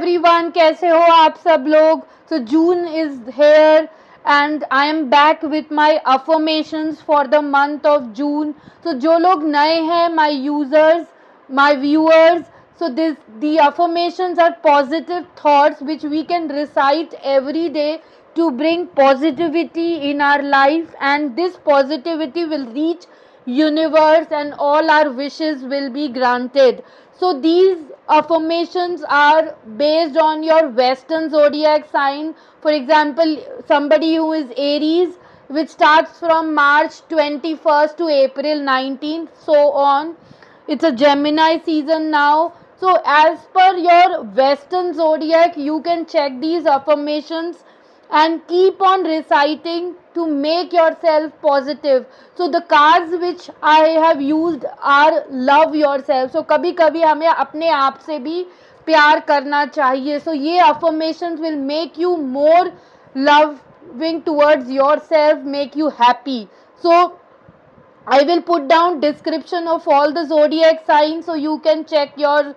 everyone, कैसे हो आप सब लोग? So June is here and I am back with my affirmations for the month of June. So जो लोग नए हैं, my users, my viewers, so the affirmations are positive thoughts which we can recite every day to bring positivity in our life, and this positivity will reach universe and all our wishes will be granted. So these affirmations are based on your Western zodiac sign. For example, somebody who is Aries, which starts from March 21st to April 19th, so on. It's a Gemini season now. So as per your Western zodiac, you can check these affirmations and keep on reciting to make yourself positive. So the cards which I have used are love yourself. So कभी कभी हमें अपने आप से भी प्यार करना चाहिए. So ये affirmations will make you more loving towards yourself, make you happy. So I will put down description of all the zodiac signs so you can check yours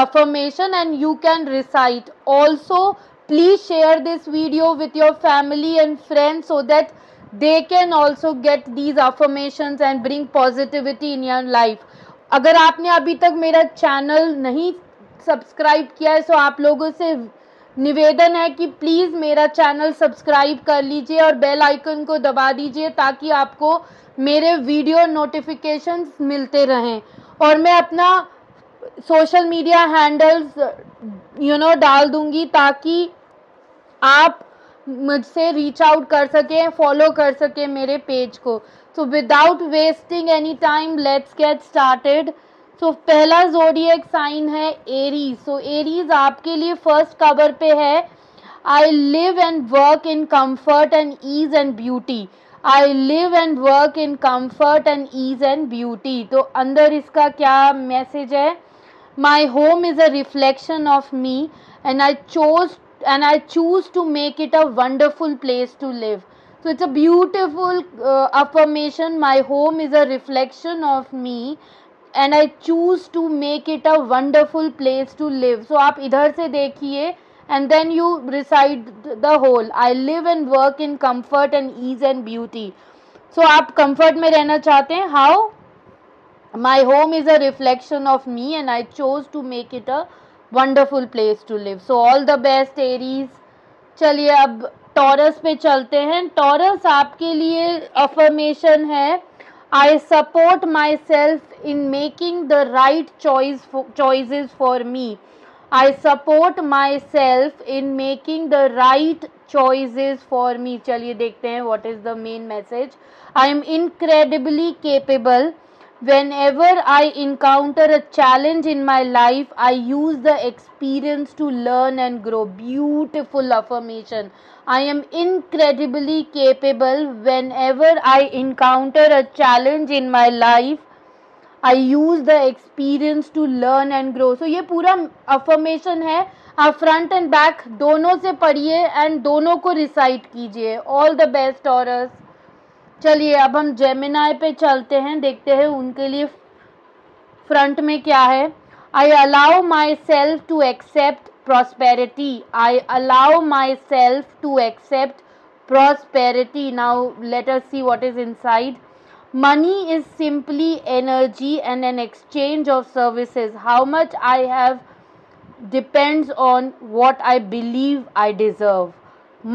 affirmation and you can recite. Also, please share this video with your family and friends so that they can also get these affirmations and bring positivity in your life. अगर आपने अभी तक मेरा channel नहीं subscribe किया है तो आप लोगों से निवेदन है कि प्लीज़ मेरा चैनल सब्सक्राइब कर लीजिए और बेल आइकन को दबा दीजिए ताकि आपको मेरे वीडियो नोटिफिकेशंस मिलते रहें. और मैं अपना सोशल मीडिया हैंडल्स डाल दूंगी ताकि आप मुझसे रीच आउट कर सकें, फॉलो कर सकें मेरे पेज को. So without wasting any time let's get started. So पहला जोडिएक साइन है एरीज. सो एरीज आपके लिए फर्स्ट कवर पे है. I live and work in comfort and ease and beauty. I live and work in comfort and ease and beauty. तो अंदर इसका क्या मैसेज है? My home is a reflection of me and I choose to make it a wonderful place to live. So it's a beautiful affirmation. My home is a reflection of me and I choose to make it a wonderful place to live. So आप इधर से देखिए and then you recite the whole. I live and work in comfort and ease and beauty. So आप comfort में रहना चाहते हैं. How? My home is a reflection of me and I chose to make it a wonderful place to live. So all the best Aries. चलिए अब taurus पे चलते हैं. टॉरस आपके लिए अफर्मेशन है. I support myself in making the right choices for me. I support myself in making the right choices for me. चलिए देखते हैं what is the main message. I am incredibly capable. Whenever I encounter a challenge in my life, I use the experience to learn and grow. Beautiful affirmation. I am incredibly capable. Whenever I encounter a challenge in my life, I use the experience to learn and grow. So ये पूरा affirmation है. आप front end back दोनों से पढ़िए and दोनों को recite कीजिए. All the best taurus. चलिए अब हम जेमिनाई पे चलते हैं, देखते हैं उनके लिए फ्रंट में क्या है. I allow my self to accept prosperity. I allow my self to accept prosperity. Now let us see what is inside. Money is simply energy and an exchange of services. How much I have depends on what I believe I deserve.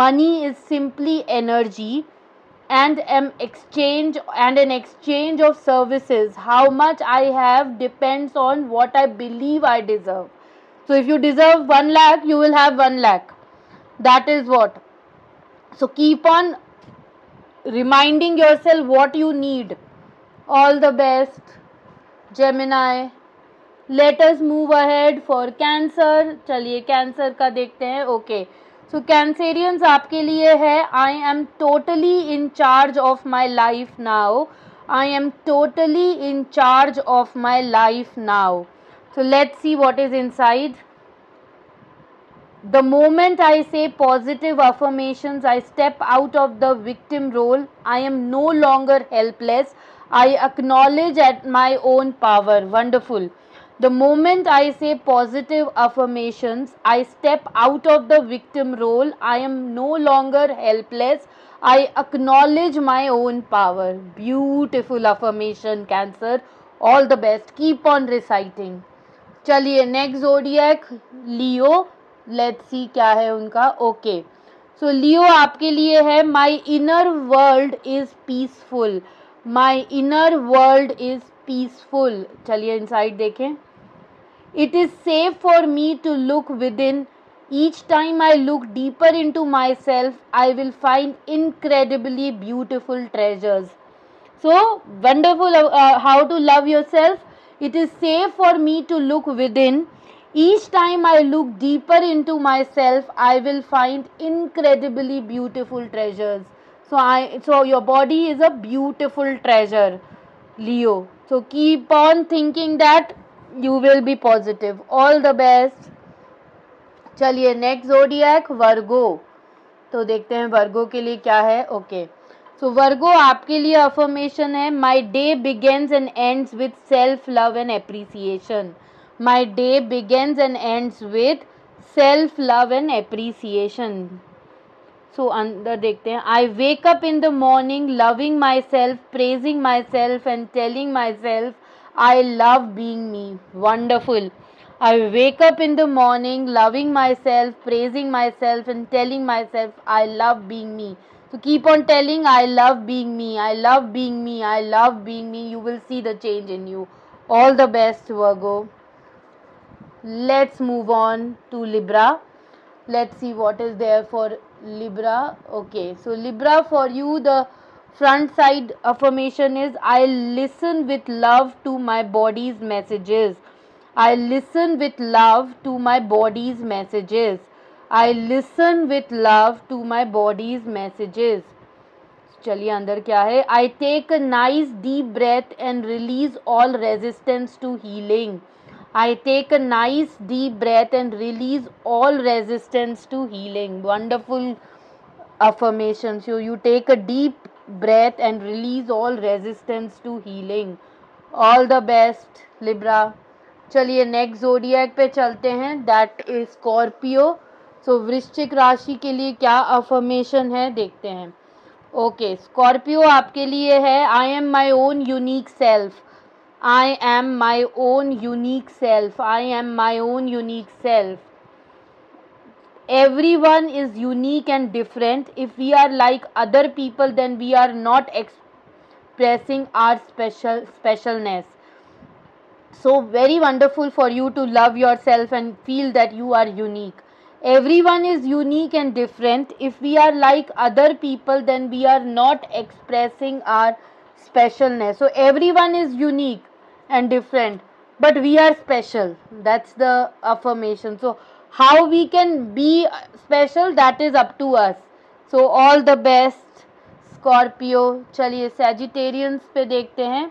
Money is simply energy and an exchange of services. How much I have depends on what I believe I deserve. So if you deserve 1 lakh, you will have 1 lakh. That is what. So keep on reminding yourself what you need. All the best Gemini. Let us move ahead for Cancer. चलिए cancer का देखते हैं. Okay so Cancerians आपके लिए है. I am totally in charge of my life now. I am totally in charge of my life now. So let's see what is inside. The moment I say positive affirmations, I step out of the victim role. I am no longer helpless. I acknowledge at my own power. Wonderful. The moment I say positive affirmations, I step out of the victim role. I am no longer helpless. I acknowledge my own power. Beautiful affirmation, Cancer. All the best. Keep on reciting. चलिए next zodiac Leo. Let's see क्या है उनका. Okay, सो लियो आपके लिए है my inner world is peaceful. My inner world is peaceful. चलिए inside देखें. It is safe for me to look within. Each time I look deeper into myself, I will find incredibly beautiful treasures. So wonderful how to love yourself. It is safe for me to look within. Each time I look deeper into myself, I will find incredibly beautiful treasures. So your body is a beautiful treasure, Leo. So keep on thinking that you will be positive. All the best. चलिए next zodiac वर्गो. तो देखते हैं वर्गो के लिए क्या है. Okay, सो वर्गो आपके लिए अफर्मेशन है my day begins and ends with self love and appreciation. My day begins and ends with self love and appreciation. So अंदर देखते हैं. I wake up in the morning loving myself, praising myself and telling myself I love being me. Wonderful. I wake up in the morning loving myself, praising myself and telling myself I love being me. So keep on telling I love being me, I love being me, I love being me. You will see the change in you. All the best, Virgo. Let's move on to Libra. Let's see what is there for Libra. Okay, so Libra, for you the front side affirmation is I listen with love to my body's messages. I listen with love to my body's messages. I listen with love to my body's messages. चलिए अंदर क्या है. I take a nice deep breath and release all resistance to healing. I take a nice deep breath and release all resistance to healing. Wonderful affirmation. So you take a deep breath and release all resistance to healing. All the best, Libra. चलिए next zodiac पे चलते हैं. That is Scorpio. सो वृश्चिक राशि के लिए क्या affirmation है देखते हैं. ओके, स्कॉर्पियो आपके लिए है I am my own unique self. I am my own unique self. I am my own unique self. Everyone is unique and different. If we are like other people, then we are not expressing our specialness. So very wonderful for you to love yourself and feel that you are unique. Everyone is unique and different. If we are like other people, then we are not expressing our specialness. So everyone is unique and different, but we are special. That's the affirmation. So how we can be special, that is up to us. So all the best, Scorpio. चलिए Sagittarians पे देखते हैं.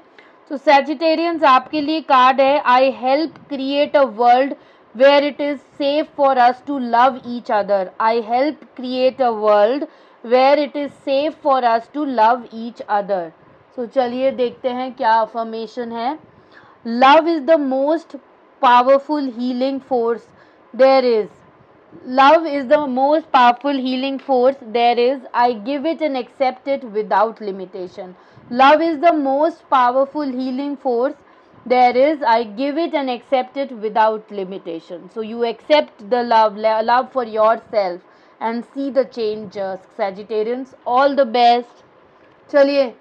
तो Sagittarians आपके लिए card है I help create a world where it is safe for us to love each other. I help create a world where it is safe for us to love each other. So चलिए देखते हैं क्या affirmation है. Love is the most powerful healing force there is. Love is the most powerful healing force there is. I give it and accept it without limitation. Love is the most powerful healing force there is. I give it and accept it without limitation. So you accept the love for yourself and see the change, Sagittarians. All the best. चलिए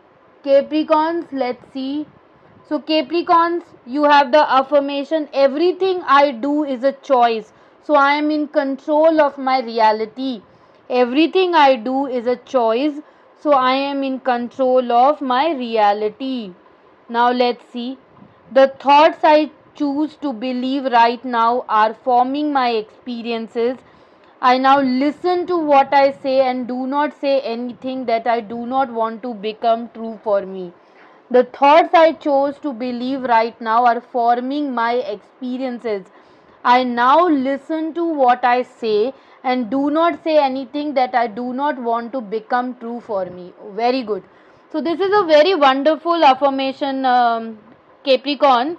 Capricorns, let's see. So Capricorns, you have the affirmation everything I do is a choice. So I am in control of my reality. Everything I do is a choice. So I am in control of my reality. Now let's see. The thoughts I choose to believe right now are forming my experiences. I now listen to what I say and do not say anything that I do not want to become true for me. The thoughts I chose to believe right now are forming my experiences. I now listen to what I say and do not say anything that I do not want to become true for me. Very good. So this is a very wonderful affirmation, Capricorn.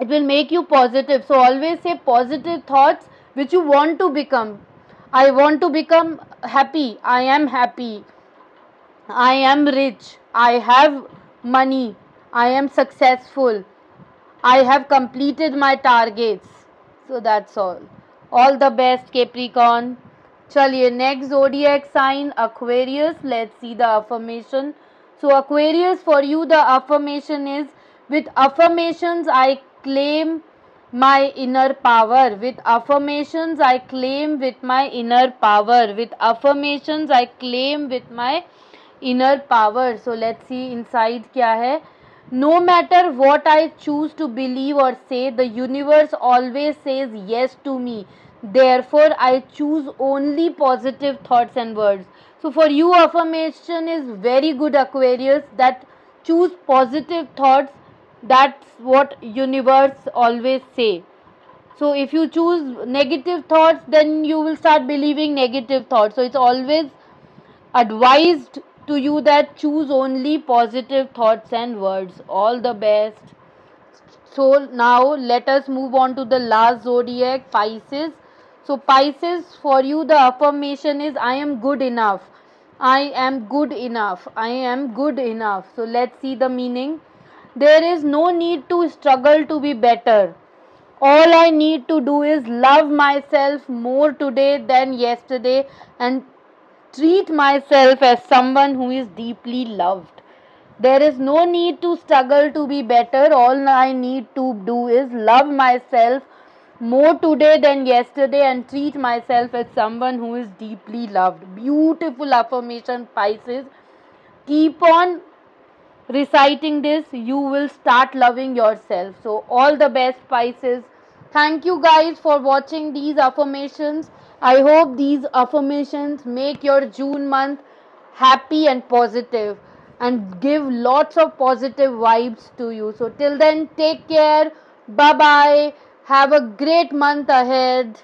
it will make you positive. So always say positive thoughts which you want to become. I want to become happy. I am happy. I am rich. I have money. I am successful. I have completed my targets. So that's all the best, Capricorn. चलिए next zodiac sign Aquarius. Let's see the affirmation. So Aquarius, for you the affirmation is, with affirmations I claim my inner power. With affirmations I claim with my inner power. With affirmations I claim with my inner power. So let's see inside क्या है. No matter what I choose to believe or say, the universe always says yes to me. Therefore, I choose only positive thoughts and words. So, for you, affirmation is very good, Aquarius. That choose positive thoughts. That's what universe always say. So, if you choose negative thoughts, then you will start believing negative thoughts. So, it's always advised to you that choose only positive thoughts and words. All the best. So now let us move on to the last zodiac, Pisces. So Pisces, for you the affirmation is, I am good enough. I am good enough. I am good enough. So let's see the meaning. There is no need to struggle to be better. All I need to do is love myself more today than yesterday and treat myself as someone who is deeply loved. There is no need to struggle to be better. All I need to do is love myself more today than yesterday and treat myself as someone who is deeply loved. Beautiful affirmation, Pisces. Keep on reciting this, you will start loving yourself. So all the best, Pisces. Thank you guys for watching these affirmations. I hope these affirmations make your June month happy and positive and give lots of positive vibes to you. So till then, take care. Bye bye. Have a great month ahead.